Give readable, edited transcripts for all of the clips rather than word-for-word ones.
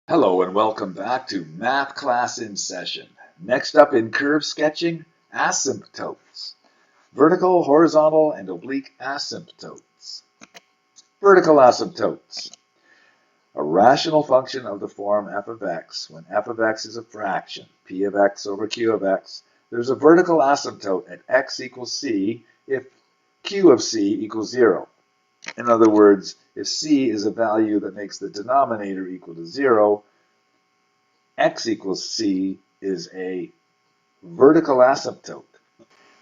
Hello and welcome back to Math Class in Session. Next up in curve sketching, asymptotes. Vertical, horizontal, and oblique asymptotes. Vertical asymptotes. A rational function of the form f of x, when f of x is a fraction, p of x over q of x, there's a vertical asymptote at x equals c if q of c equals 0. In other words, if c is a value that makes the denominator equal to 0, x equals c is a vertical asymptote.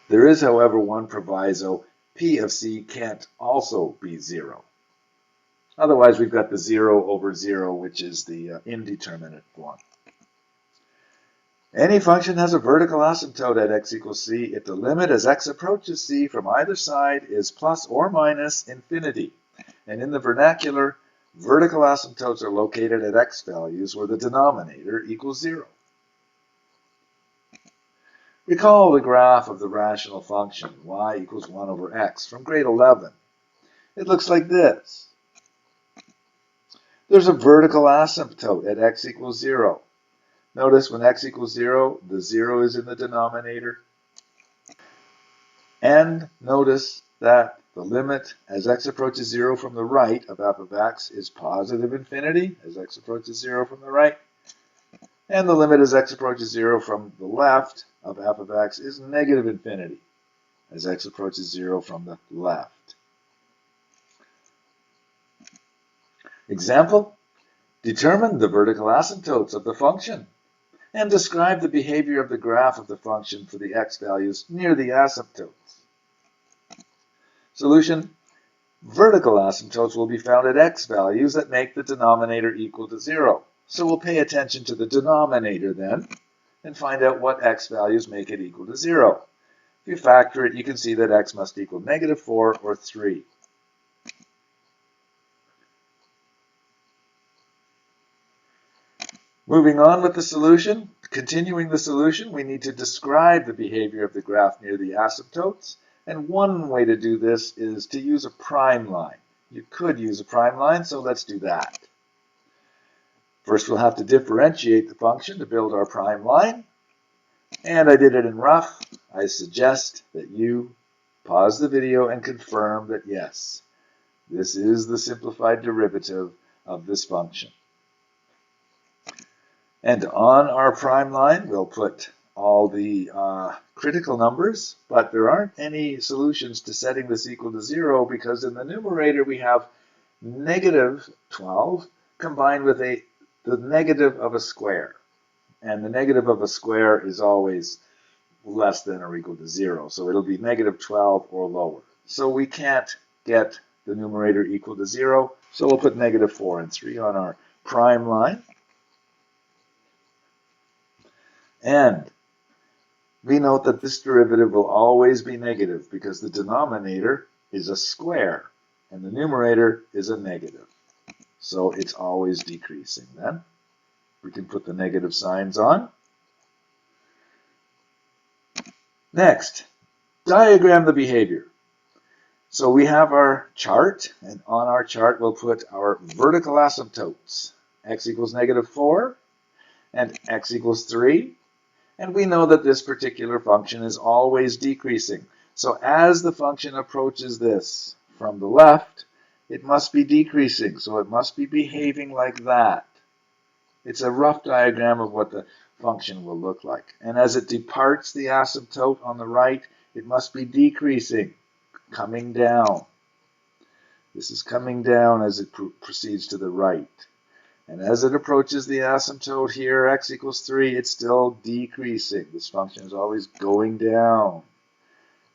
There is, however, one proviso: p of c can't also be 0. Otherwise, we've got the 0 over 0, which is the indeterminate one. Any function has a vertical asymptote at x equals c if the limit as x approaches c from either side is plus or minus infinity. And in the vernacular, vertical asymptotes are located at x values where the denominator equals 0. Recall the graph of the rational function y equals 1 over x from grade 11. It looks like this. There's a vertical asymptote at x equals 0. Notice when x equals 0, the 0 is in the denominator. And notice that the limit as x approaches 0 from the right of f of x is positive infinity as x approaches 0 from the right. And the limit as x approaches 0 from the left of f of x is negative infinity as x approaches 0 from the left. Example: determine the vertical asymptotes of the function and describe the behavior of the graph of the function for the x values near the asymptotes. Solution: vertical asymptotes will be found at x values that make the denominator equal to 0. So we'll pay attention to the denominator then and find out what x values make it equal to 0. If you factor it, you can see that x must equal negative 4 or 3. Moving on with the solution, continuing the solution, we need to describe the behavior of the graph near the asymptotes. And one way to do this is to use a prime line. You could use a prime line, so let's do that. First, we'll have to differentiate the function to build our prime line. And I did it in rough. I suggest that you pause the video and confirm that yes, this is the simplified derivative of this function. And on our prime line, we'll put all the critical numbers, but there aren't any solutions to setting this equal to 0 because in the numerator we have negative 12 combined with the negative of a square. And the negative of a square is always less than or equal to 0, so it'll be negative 12 or lower. So we can't get the numerator equal to 0, so we'll put negative 4 and 3 on our prime line. And we note that this derivative will always be negative because the denominator is a square and the numerator is a negative. So it's always decreasing then. We can put the negative signs on. Next, diagram the behavior. So we have our chart, and on our chart we'll put our vertical asymptotes. X equals negative 4 and x equals 3. And we know that this particular function is always decreasing. So as the function approaches this from the left, it must be decreasing. So it must be behaving like that. It's a rough diagram of what the function will look like. And as it departs the asymptote on the right, it must be decreasing, coming down. This is coming down as it proceeds to the right. And as it approaches the asymptote here, x equals 3, it's still decreasing. This function is always going down.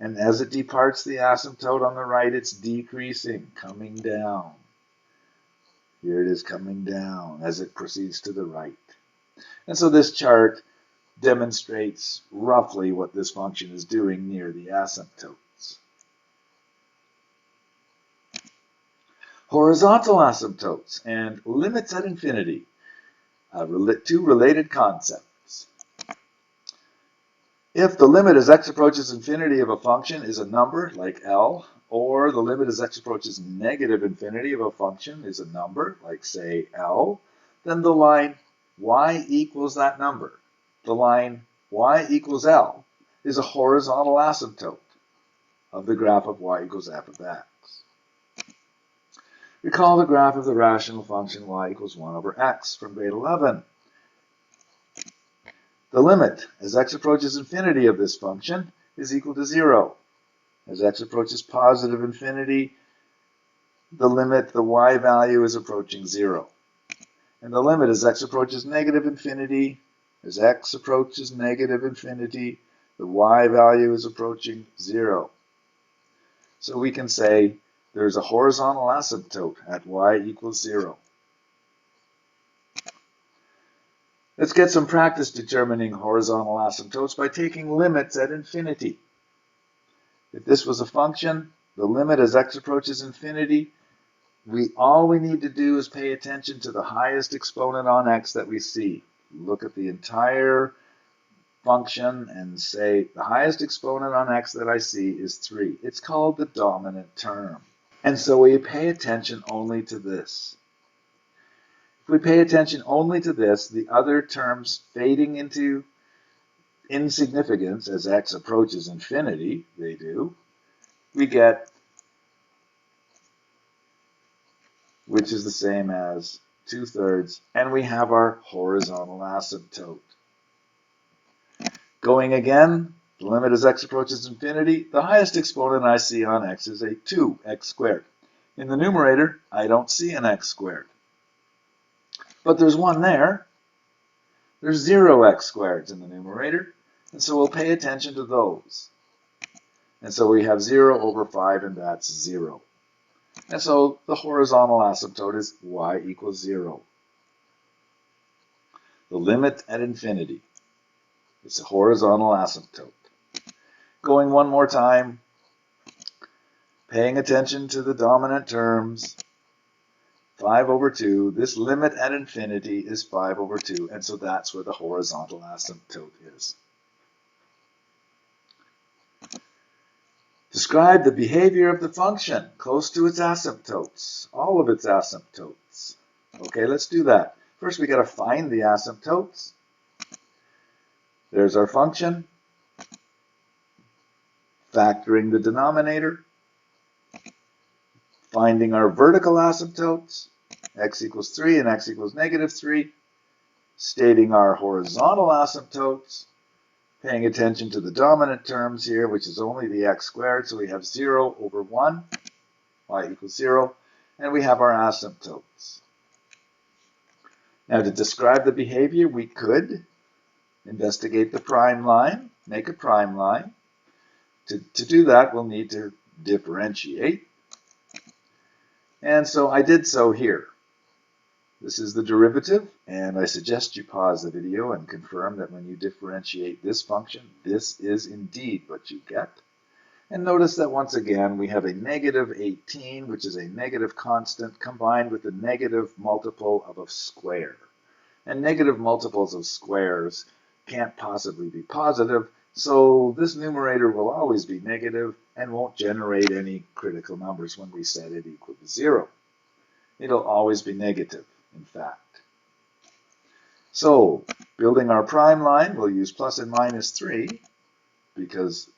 And as it departs the asymptote on the right, it's decreasing, coming down. Here it is coming down as it proceeds to the right. And so this chart demonstrates roughly what this function is doing near the asymptotes. Horizontal asymptotes and limits at infinity, two related concepts. If the limit as x approaches infinity of a function is a number like L, or the limit as x approaches negative infinity of a function is a number like, say, L, then the line y equals that number, the line y equals L, is a horizontal asymptote of the graph of y equals f of x. Recall the graph of the rational function y equals 1 over x from grade 11. The limit as x approaches infinity of this function is equal to 0. As x approaches positive infinity, the limit, the y value, is approaching 0. And the limit as x approaches negative infinity, as x approaches negative infinity, the y value is approaching 0. So we can say there's a horizontal asymptote at y equals 0. Let's get some practice determining horizontal asymptotes by taking limits at infinity. If this was a function, the limit as x approaches infinity, all we need to do is pay attention to the highest exponent on x that we see. Look at the entire function and say the highest exponent on x that I see is 3. It's called the dominant term. And so we pay attention only to this. If we pay attention only to this, the other terms fading into insignificance as x approaches infinity, they do, we get, which is the same as 2/3, and we have our horizontal asymptote. Going again, the limit as x approaches infinity, the highest exponent I see on x is a 2x squared. In the numerator, I don't see an x squared. But there's one there. There's 0x squareds in the numerator, and so we'll pay attention to those. And so we have 0 over 5, and that's 0. And so the horizontal asymptote is y equals 0. The limit at infinity. It's a horizontal asymptote. Going one more time, paying attention to the dominant terms. 5 over 2, this limit at infinity is 5 over 2, and so that's where the horizontal asymptote is. Describe the behavior of the function close to its asymptotes, all of its asymptotes. Okay, let's do that. First, we got to find the asymptotes. There's our function, factoring the denominator, finding our vertical asymptotes, x equals 3 and x equals -3, stating our horizontal asymptotes, paying attention to the dominant terms here, which is only the x squared, so we have 0 over 1, y equals 0, and we have our asymptotes. Now, to describe the behavior, we could investigate the prime line, make a prime line. To do that, we'll need to differentiate. And so I did so here. This is the derivative, and I suggest you pause the video and confirm that when you differentiate this function, this is indeed what you get. And notice that once again, we have a -18, which is a negative constant, combined with a negative multiple of a square. And negative multiples of squares can't possibly be positive, so this numerator will always be negative and won't generate any critical numbers when we set it equal to 0. It'll always be negative, in fact. So, building our prime line, we'll use plus and minus 3, because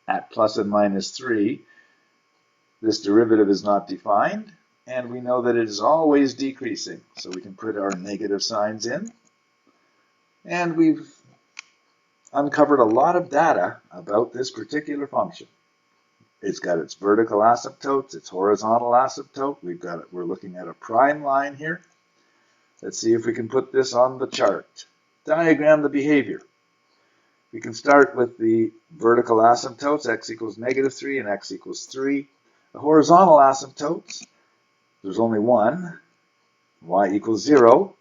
at plus and minus 3, this derivative is not defined, and we know that it is always decreasing. So we can put our negative signs in, and we've uncovered a lot of data about this particular function. It's got its vertical asymptotes, its horizontal asymptote. We're looking at a prime line here. Let's see if we can put this on the chart. Diagram the behavior. We can start with the vertical asymptotes, x equals -3 and x equals 3. The horizontal asymptotes, there's only one, y equals 0.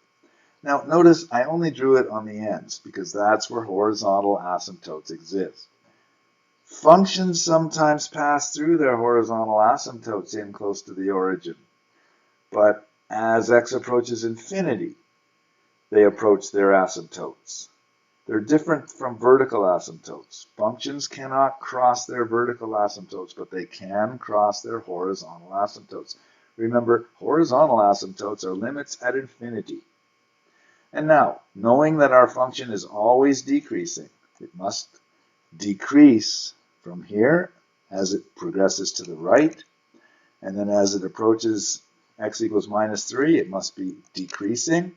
Now notice I only drew it on the ends because that's where horizontal asymptotes exist. Functions sometimes pass through their horizontal asymptotes in close to the origin, but as x approaches infinity, they approach their asymptotes. They're different from vertical asymptotes. Functions cannot cross their vertical asymptotes, but they can cross their horizontal asymptotes. Remember, horizontal asymptotes are limits at infinity. And now, knowing that our function is always decreasing, it must decrease from here as it progresses to the right, and then as it approaches x equals minus 3, it must be decreasing.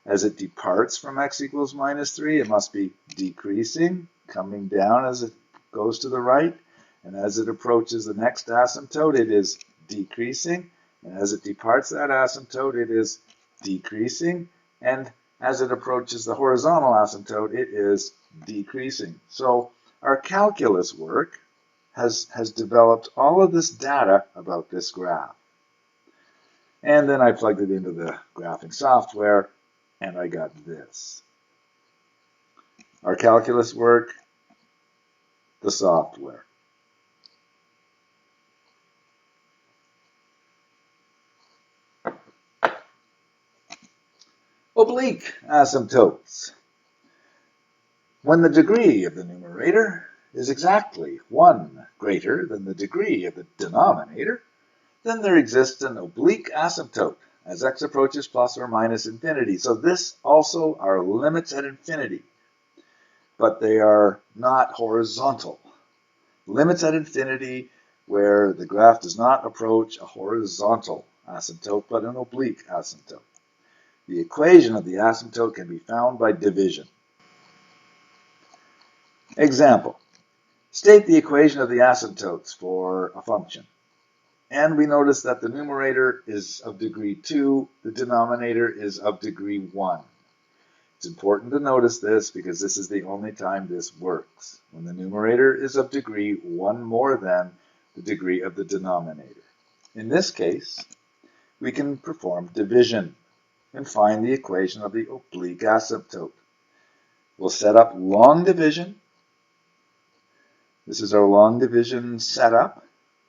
As it departs from x equals minus 3, it must be decreasing, coming down as it goes to the right, and as it approaches the next asymptote, it is decreasing, and as it departs that asymptote, it is decreasing, and as it approaches the horizontal asymptote, it is decreasing. So our calculus work has developed all of this data about this graph. And then I plugged it into the graphing software, and I got this. Our calculus work, the software. Oblique asymptotes. When the degree of the numerator is exactly 1 greater than the degree of the denominator, then there exists an oblique asymptote as x approaches plus or minus infinity. So this also are limits at infinity, but they are not horizontal. Limits at infinity where the graph does not approach a horizontal asymptote, but an oblique asymptote. The equation of the asymptote can be found by division. Example. State the equation of the asymptotes for a function. And we notice that the numerator is of degree 2, the denominator is of degree 1. It's important to notice this because this is the only time this works, when the numerator is of degree 1 more than the degree of the denominator. In this case, we can perform division and find the equation of the oblique asymptote. We'll set up long division. This is our long division setup.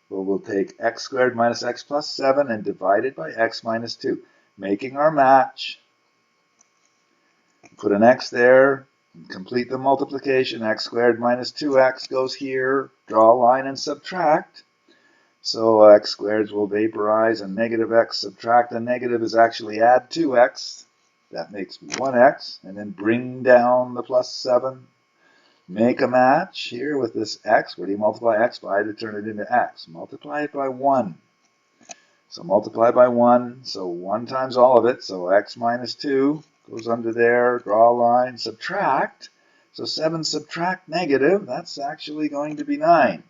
We'll take x squared minus x plus 7 and divide it by x minus 2, making our match. Put an x there, complete the multiplication. X squared minus 2x goes here, draw a line and subtract. So x squareds will vaporize, and negative x subtract a negative is actually add 2x. That makes 1x, and then bring down the plus 7. Make a match here with this x. Where do you multiply x by to turn it into x? Multiply it by 1. So multiply by 1, so 1 times all of it, so x minus 2 goes under there, draw a line, subtract. So 7 subtract negative, that's actually going to be 9.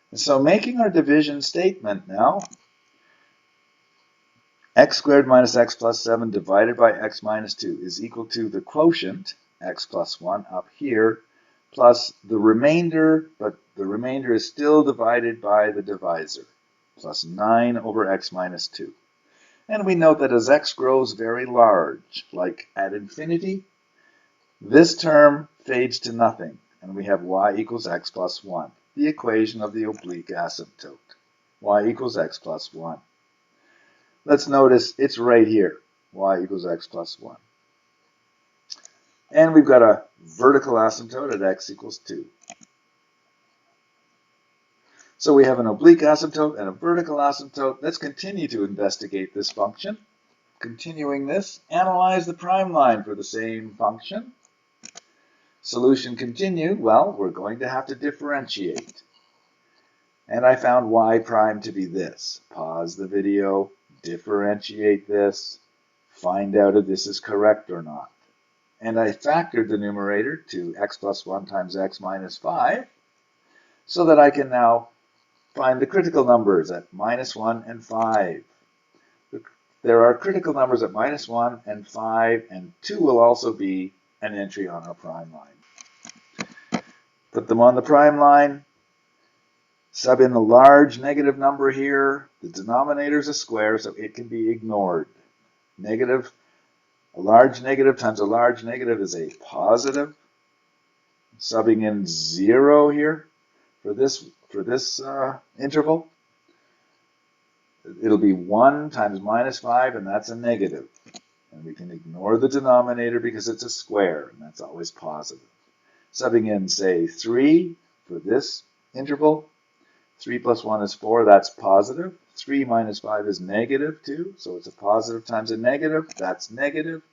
And so making our division statement now, x squared minus x plus 7 divided by x minus 2 is equal to the quotient, x plus 1 up here, plus the remainder, but the remainder is still divided by the divisor, plus 9 over x minus 2. And we note that as x grows very large, like at infinity, this term fades to nothing, and we have y equals x plus 1, the equation of the oblique asymptote. Y equals x plus 1. Let's notice it's right here, y equals x plus 1. And we've got a vertical asymptote at x equals 2. So we have an oblique asymptote and a vertical asymptote. Let's continue to investigate this function. Continuing this, analyze the prime line for the same function. Solution continued. Well, we're going to have to differentiate. And I found y prime to be this. Pause the video, differentiate this, find out if this is correct or not. And I factored the numerator to x plus 1 times x minus 5 so that I can now find the critical numbers at minus 1 and 5. There are critical numbers at minus 1 and 5, and 2 will also be an entry on our prime line. Put them on the prime line. Sub in a large negative number here. The denominator is a square, so it can be ignored. Negative, a large negative times a large negative is a positive. Subbing in 0 here for this interval. It'll be 1 times minus 5, and that's a negative. And we can ignore the denominator because it's a square, and that's always positive. Subbing in, say, 3 for this interval. 3 plus 1 is 4, that's positive. 3 minus 5 is negative 2, so it's a positive times a negative, that's negative.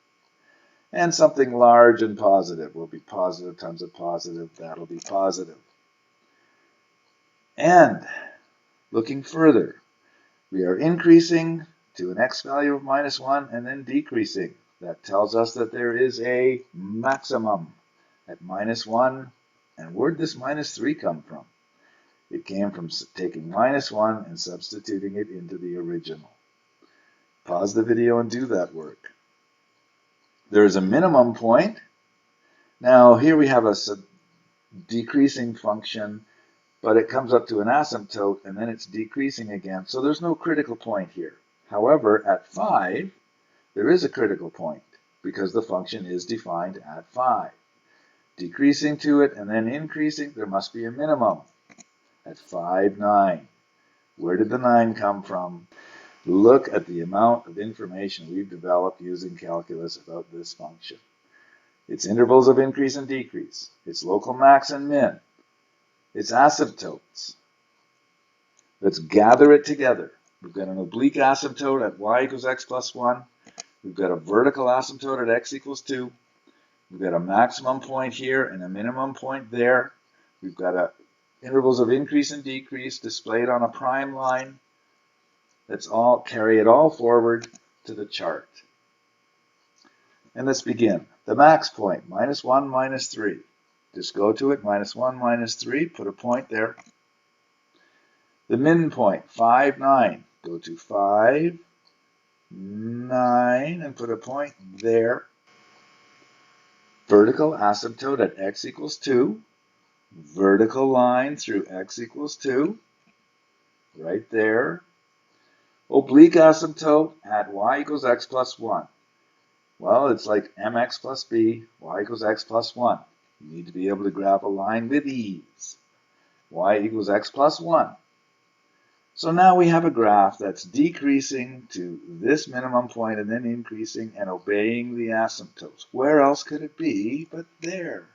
And something large and positive will be positive times a positive. That'll be positive. And looking further, we are increasing to an x value of -1 and then decreasing. That tells us that there is a maximum at -1. And where'd this -3 come from? It came from taking -1 and substituting it into the original. Pause the video and do that work. There's a minimum point. Now here we have a decreasing function, but it comes up to an asymptote and then it's decreasing again. So there's no critical point here. However, at 5, there is a critical point because the function is defined at 5. Decreasing to it and then increasing, there must be a minimum at 5, 9. Where did the 9 come from? Look at the amount of information we've developed using calculus about this function. Its intervals of increase and decrease, its local max and min, its asymptotes. Let's gather it together. We've got an oblique asymptote at y equals x plus 1. We've got a vertical asymptote at x equals 2. We've got a maximum point here and a minimum point there. We've got intervals of increase and decrease displayed on a prime line. Let's all carry it all forward to the chart. And let's begin. The max point, -1, -3. Just go to it, -1, -3, put a point there. The min point, 5, 9. Go to 5, 9, and put a point there. Vertical asymptote at x equals 2. Vertical line through x equals 2. Right there. Oblique asymptote at y equals x plus 1. Well, it's like mx plus b, y equals x plus 1. You need to be able to graph a line with ease. Y equals x plus 1. So now we have a graph that's decreasing to this minimum point and then increasing and obeying the asymptotes. Where else could it be but there?